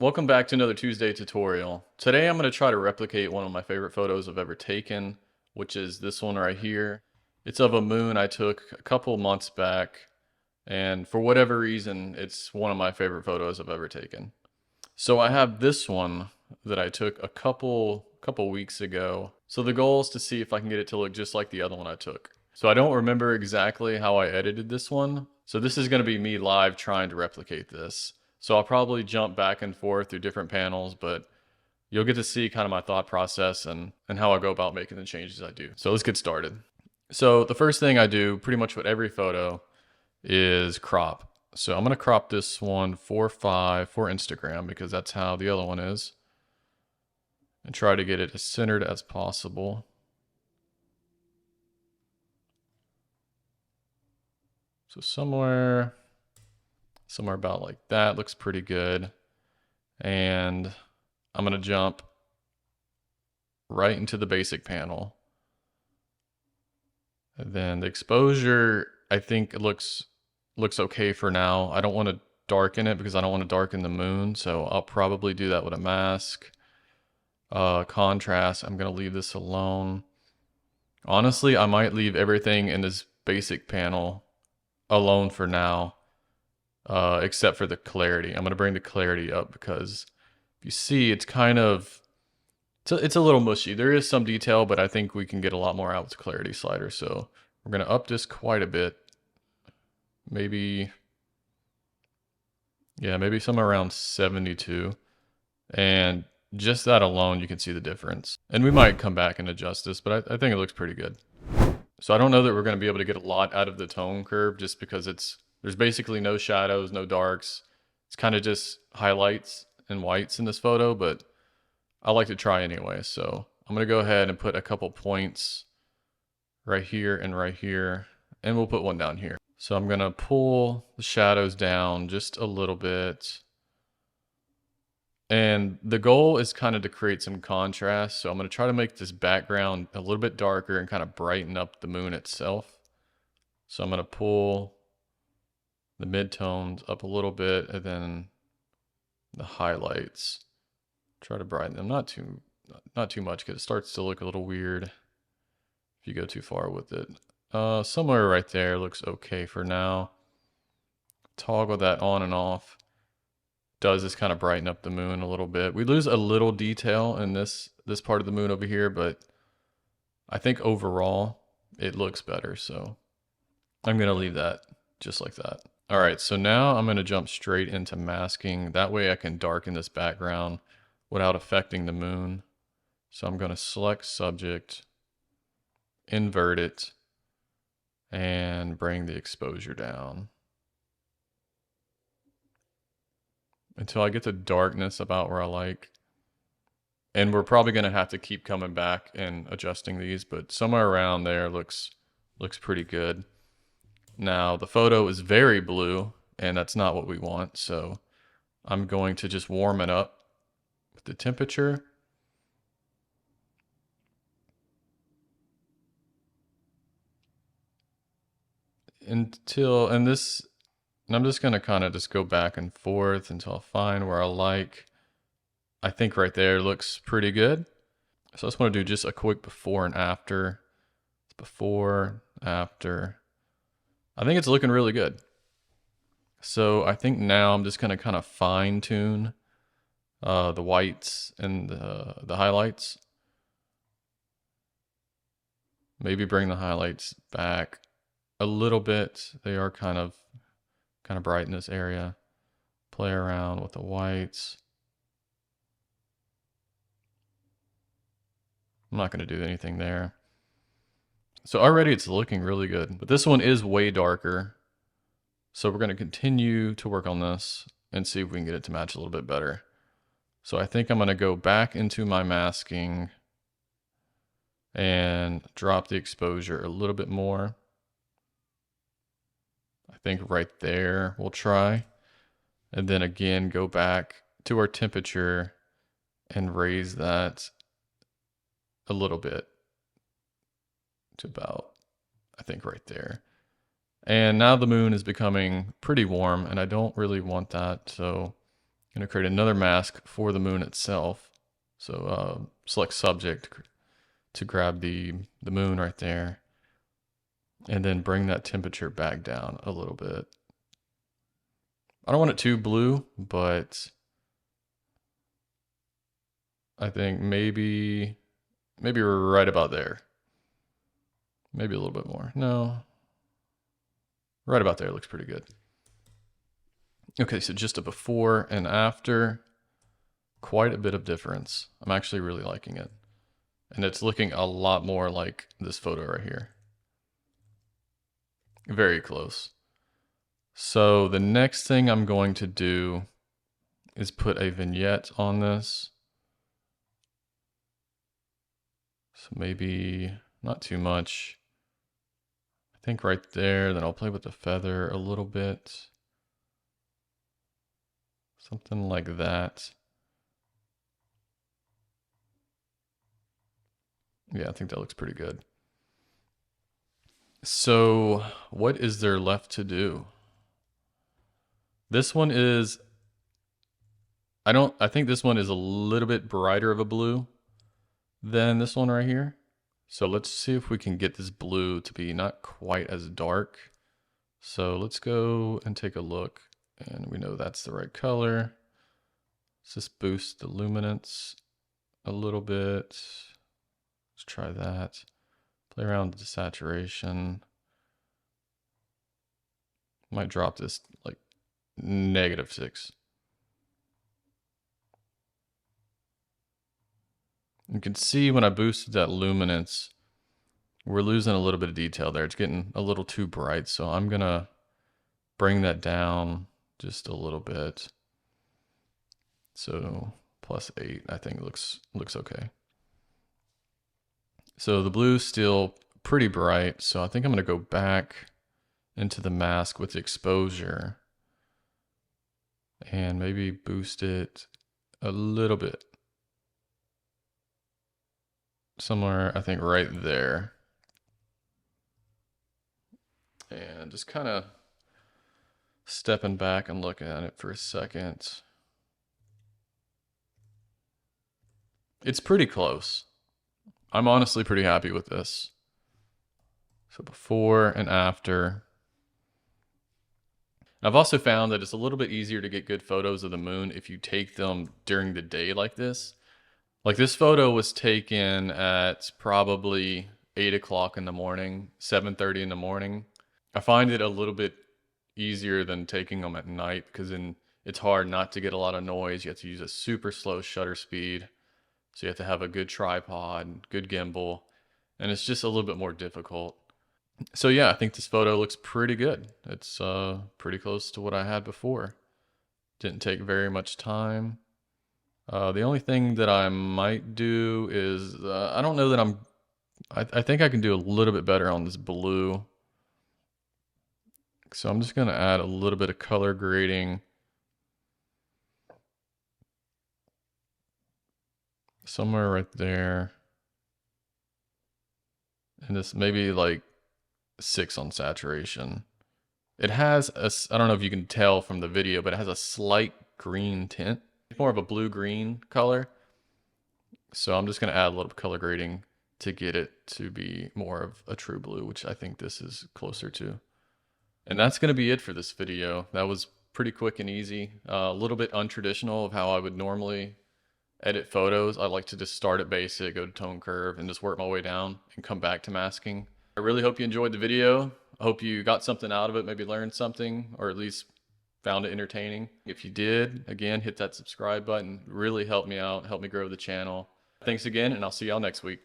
Welcome back to another Tuesday tutorial. Today I'm going to try to replicate one of my favorite photos I've ever taken, which is this one right here. It's of a moon I took a couple months back, and for whatever reason, it's one of my favorite photos I've ever taken. So I have this one that I took a couple weeks ago. So the goal is to see if I can get it to look just like the other one I took. So I don't remember exactly how I edited this one. So this is going to be me live trying to replicate this. So I'll probably jump back and forth through different panels, but you'll get to see kind of my thought process and how I go about making the changes I do. So let's get started. So the first thing I do pretty much with every photo is crop. So I'm going to crop this one 4:5 for Instagram because that's how the other one is. And try to get it as centered as possible. So somewhere about like that looks pretty good. And I'm going to jump right into the basic panel. And then the exposure, I think it looks okay for now. I don't want to darken it because I don't want to darken the moon. So I'll probably do that with a mask. Contrast, I'm going to leave this alone. Honestly, I might leave everything in this basic panel alone for now, except for the clarity. I'm going to bring the clarity up because if you see, it's kind of, it's a little mushy. There is some detail, but I think we can get a lot more out with the clarity slider. So we're going to up this quite a bit. Maybe somewhere around 72. And just that alone, you can see the difference. And we might come back and adjust this, but I think it looks pretty good. So I don't know that we're going to be able to get a lot out of the tone curve just because there's basically no shadows, no darks. It's kind of just highlights and whites in this photo, but I like to try anyway. So I'm going to go ahead and put a couple points right here, and we'll put one down here. So I'm going to pull the shadows down just a little bit. And the goal is kind of to create some contrast. So I'm going to try to make this background a little bit darker and kind of brighten up the moon itself. So I'm going to pull the midtones up a little bit and then the highlights. Try to brighten them, not too much because it starts to look a little weird if you go too far with it. Somewhere right there looks okay for now. Toggle that on and off. Does this kind of brighten up the moon a little bit. We lose a little detail in this part of the moon over here, but I think overall it looks better. So I'm going to leave that just like that. All right, so now I'm going to jump straight into masking. That way I can darken this background without affecting the moon. So I'm going to select subject, invert it, and bring the exposure down until I get the darkness about where I like. And we're probably going to have to keep coming back and adjusting these, but somewhere around there looks pretty good. Now the photo is very blue, and that's not what we want. So I'm going to just warm it up with the temperature. And I'm just going to kind of just go back and forth until I find where I like. I think right there looks pretty good. So I just want to do just a quick before and after. Before, after. I think it's looking really good. So I think now I'm just going to kind of fine tune the whites and the highlights. Maybe bring the highlights back a little bit. They are kind of bright in this area. Play around with the whites. I'm not going to do anything there. So already it's looking really good, but this one is way darker. So we're going to continue to work on this and see if we can get it to match a little bit better. So I think I'm going to go back into my masking and drop the exposure a little bit more. I think right there we'll try. And then again, go back to our temperature and raise that a little bit to about, I think right there. And now the moon is becoming pretty warm and I don't really want that. So I'm going to create another mask for the moon itself. So select subject to grab the moon right there. And then bring that temperature back down a little bit. I don't want it too blue, but I think maybe we're right about there. Maybe a little bit more. No. Right about there looks pretty good. Okay, so just a before and after. Quite a bit of difference. I'm actually really liking it. And it's looking a lot more like this photo right here. Very close. So the next thing I'm going to do is put a vignette on this. So maybe not too much. I think right there, then I'll play with the feather a little bit. Something like that. Yeah, I think that looks pretty good. So what is there left to do? This one is, I think this one is a little bit brighter of a blue than this one right here. So let's see if we can get this blue to be not quite as dark. So let's go and take a look, and we know that's the right color. Let's just boost the luminance a little bit. Let's try that. Play around with the saturation. Might drop this like -6. You can see when I boosted that luminance, we're losing a little bit of detail there. It's getting a little too bright, so I'm gonna bring that down just a little bit. So +8, I think looks okay. So the blue's still pretty bright, so I think I'm gonna go back into the mask with the exposure and maybe boost it a little bit. Somewhere, I think right there. And just kind of stepping back and looking at it for a second. It's pretty close. I'm honestly pretty happy with this. So before and after. I've also found that it's a little bit easier to get good photos of the moon if you take them during the day like this. Like this photo was taken at probably 8 o'clock in the morning, 7:30 in the morning. I find it a little bit easier than taking them at night because then it's hard not to get a lot of noise. You have to use a super slow shutter speed. So you have to have a good tripod, good gimbal, and it's just a little bit more difficult. So yeah, I think this photo looks pretty good. It's pretty close to what I had before. Didn't take very much time. The only thing that I might do is, I don't know that I think I can do a little bit better on this blue. So I'm just gonna add a little bit of color grading. Somewhere right there. And this maybe like 6 on saturation. It has I don't know if you can tell from the video, but it has a slight green tint. It's more of a blue-green color. So I'm just gonna add a little color grading to get it to be more of a true blue, which I think this is closer to. And that's gonna be it for this video. That was pretty quick and easy. A little bit untraditional of how I would normally edit photos. I like to just start at basic, go to tone curve, and just work my way down and come back to masking. I really hope you enjoyed the video. I hope you got something out of it, maybe learned something, or at least found it entertaining. If you did, again, hit that subscribe button. Really help me out, help me grow the channel. Thanks again, and I'll see y'all next week.